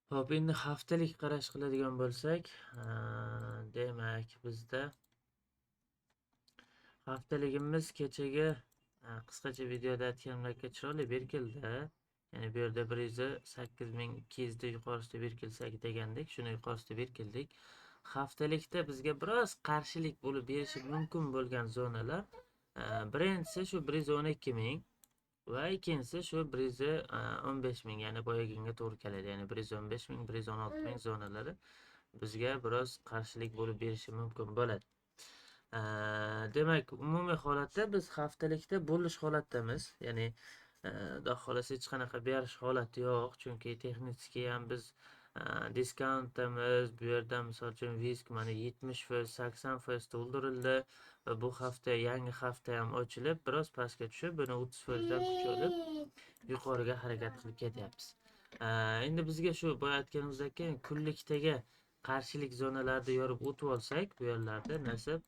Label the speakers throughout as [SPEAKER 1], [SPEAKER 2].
[SPEAKER 1] Hop, endi haftalik qarash qiladigan bo'lsak, demak bizda haftaligimiz kechagi qisqacha videoda aytganimdek chiroyli berkildi. Ya'ni bu yerda 108.200 da yuqorisida berkilsak degandek, shuni yuqorisida berkildik. Haftalikda bizga biroz qarshilik bo'lib berishi mumkin bo'lgan zonalar, birinchisi shu 112.000 va ikkinchisi shu 115.000, ya'ni boyagiga to'g'ri keladi. Ya'ni 115.000, 116.000 zonalari bizga biroz qarshilik bo'lib berishi mumkin bo'ladi. Demak, umumiy holatda biz haftalikda bo'lish holatdamiz. Ya'ni xudo xohlasa hech qanaqa berish holati yo'q, chunki texnически ham biz diskountdamiz. Bu yerda misol uchun visk mana 70%, 80% to'ldirildi va bu hafta yangi hafta ham ochilib, biroz pastga tushib, buni 30% dan kuch olib yuqoriga harakat qilib ketyapmiz. Endi bizga shu boya aytganimizdek kunlikdagi qarshilik zonalarida yorib o'tib olsak, bu yerlarda nasib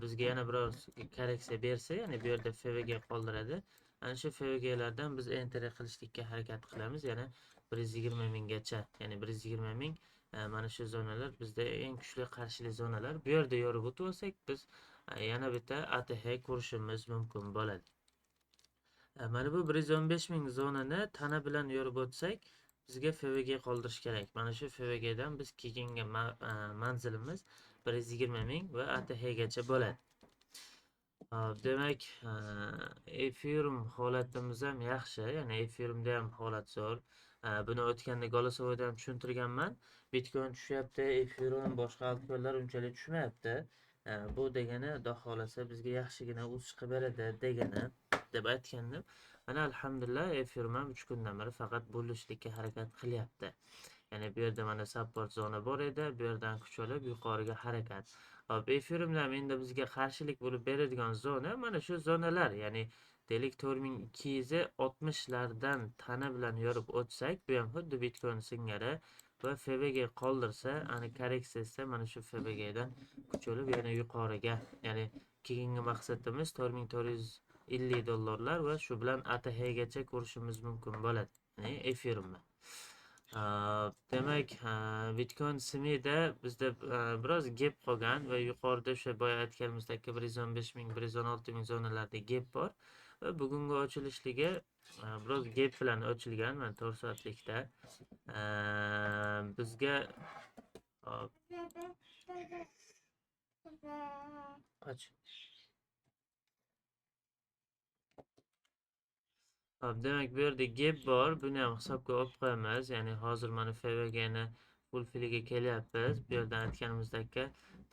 [SPEAKER 1] bizga yana biroz korreksiya bersa, ya'ni bu yerda FVG qoldiradi. Ana shu FVGlardan biz entry qilishlikka harakat qilamiz. Yana 120 minggacha, ya'ni 120 ming mana shu zonalar bizda eng kuchli qarshili zonalar. Bu yerda yorib o'tib olsak, biz yana bitta ATH ko'rishimiz mumkin bo'ladi. Mana bu 115 ming zonani tana bilan yorib o'tsak, bizga FVG qoldirish kerak. Mana shu FVGdan biz keyingi manzilimiz 120 ming va ATHgacha bo'ladi. Demak, Ethereum holatimiz ham yaxshi, ya'ni Ethereumda ham holat zo'r. Buni o'tganda Golosovoyda ham tushuntirganman. Bitcoin tushyapti, Ethereum boshqa altcoinlar unchalik tushmayapti. Bu degani xudo xolasa bizga yaxshigina o'sish qilib beradi degani deb aytgandim. Mana alhamdulillah Ethereum ham 3 kundan beri faqat bo'lishlikka harakat qilyapti. Ya'ni bu yerda mana support zona bor edi, bu yerdan kuch olib yuqoriga harakat. Hop, Ethereumdan endi bizga qarshilik bo'lib beradigan zona mana shu zonalar, ya'ni deylik 4260 lardan tana bilan yorib o'tsak, bu ham xuddi Bitcoin singari va FVG qoldirsa, ani korreksiyasi mana shu FVGdan kuch olib yana yuqoriga, ya'ni keyingi maqsadimiz 4450 dollarlar va shu bilan ATHgacha ko'rishimiz mumkin bo'ladi, ya'ni Ethereumda. Demak, Bitcoin SMIda bizda biroz gap qolgan va yuqorida o'sha boya aytganimizdek 115 ming, 116 ming zonalarda gap bor va bugungi ochilishligi biroz gap bilan ochilgan. Mana 4 soatlikda bizga qoch. Demak, bu yerda gap bor. Buni ham hisobga olib qo'yamiz. Ya'ni hozir mana FVGni fulfiliga kelyapmiz. Bu yerdan aytganimizdek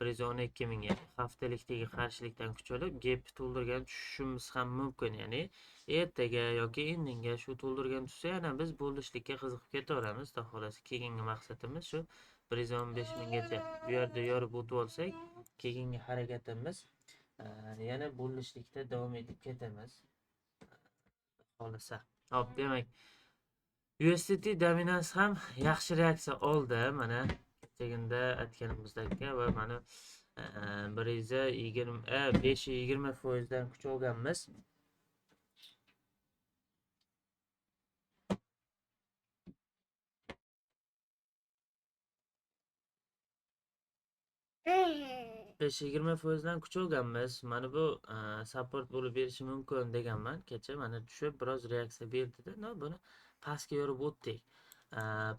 [SPEAKER 1] 112 ming, ya'ni haftalikdagi qarshilikdan kuch olib gap to'ldirgan tushishimiz ham mumkin. Ya'ni ertaga yoki indinga shu to'ldirgan tushsa, yana biz bo'lishlikka qiziqib ketaveramiz. Xudo xolasa keyingi maqsadimiz shu 115 minggacha. Bu yerda yorib o'tib olsak, keyingi harakatimiz yana bo'lishlikda davom etib ketamiz. Xohlasa. Hop, demak, USDT dominans ham yaxshi reaksiya oldi. Mana kechagina aytganimizdek va mana 520% dan kuch olganmiz. Besh 20% dan kuch olganmiz. Mana bu support bo'lib berishi mumkin deganman. Kecha mana tushib biroz reaksiya berdida. Buni pastga yorib o'tdik.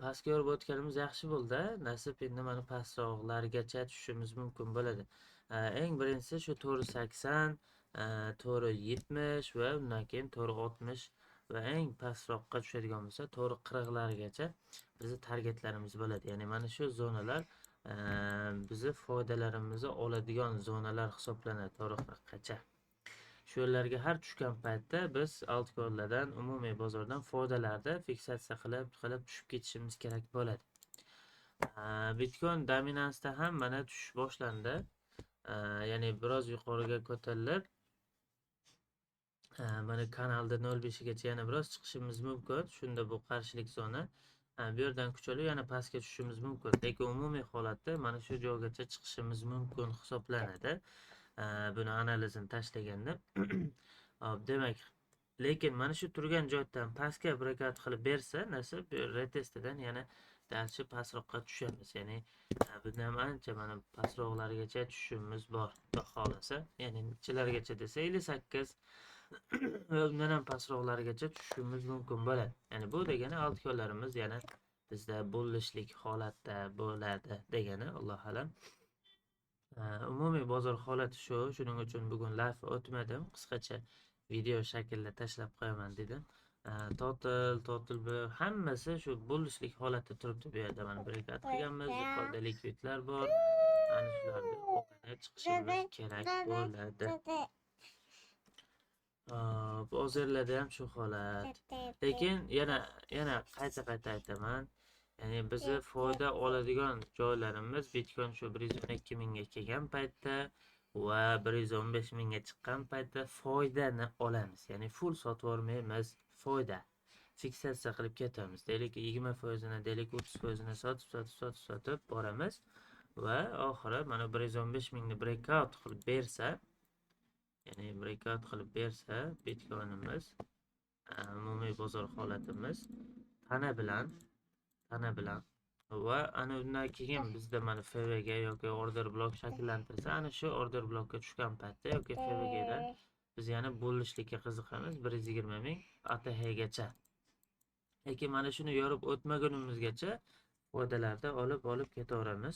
[SPEAKER 1] Pastga yorib o'tganimiz yaxshi bo'ldi. Nasib endi mana pastroqlargacha tushishimiz mumkin bo'ladi. Eng birinchisi shu 480, 470 va undan keyin 460 va eng pastroqqa tushadigan bo'lsa 440largacha bizni targetlarimiz bo'ladi. Ya'ni mana shu zonalar bizni foydalarimizni oladigan zonalar hisoblanadi 440gacha. Shu yerlarga har tushgan paytda biz altcoinlardan, umumiy bozordan foydalarda fiksatsiya qilib tushib ketishimiz kerak bo'ladi. Bitcoin dominansda ham mana tushish boshlandi. Ya'ni biroz yuqoriga ko'tarilib, mana kanalda 0.5 gacha yana biroz chiqishimiz mumkin. Shunda bu qarshilik zona. Bu yerdan kuch olib yana pastga tushishimiz mumkin. Lekin umumiy holatda mana shu joygacha chiqishimiz mumkin hisoblanadi. Buni analizini tashlaganda. Demak, lekin mana shu turgan joydan pastga harakat qilib bersa, nasib retestidan yana darcha pastroqqa tushamiz. Ya'ni bunda ham ancha mana pastroqlargacha tushishimiz bor, xudo xolasa. Ya'ni nechalargacha desa 58 va undan ham pastroqlargacha tushishimiz mumkin bo'ladi. Ya'ni bu degani altkorlarimiz yana bizda bo'lishlik holatda bo'ladi degani, Alloh alam. Umumiy bozor holati shu. Shuning uchun bugun live o'tmadim. Qisqacha video shaklida tashlab qo'yaman dedim. Total hammasi shu bo'lishlik holatda turibdi. Bu yerda mana birikat qilganmiz, yuqorida likvidlar bor. Ana shularni o'qib chiqishimiz kerak bo'ladi. Bozorlarda ham shu holat. Lekin yana qayta aytaman. Ya'ni bizni foyda oladigan joylarimiz Bitcoin shu 112 mingga kelgan paytda va 115 mingga chiqqan paytda foydani olamiz. Ya'ni full sotib olmaymiz, foyda. Fiksatsiya qilib ketamiz. Deylik 20%ni, deylik 30%ni sotib boramiz va oxiri mana 115 mingni breakout qilib bersa, ya'ni breakout qilib bersa Bitcoinimiz, umumiy bozor holatimiz tana bilan va ana undan keyin bizda mana FVG yoki order blok shakllantirsa, ana shu order blokka tushgan paytda yoki FVG dan biz yana bo'lishlikka qiziqamiz 120 ming ATHgacha. Lekin mana shuni yorib o'tmagunimizgacha foydalarda olib ketaveramiz.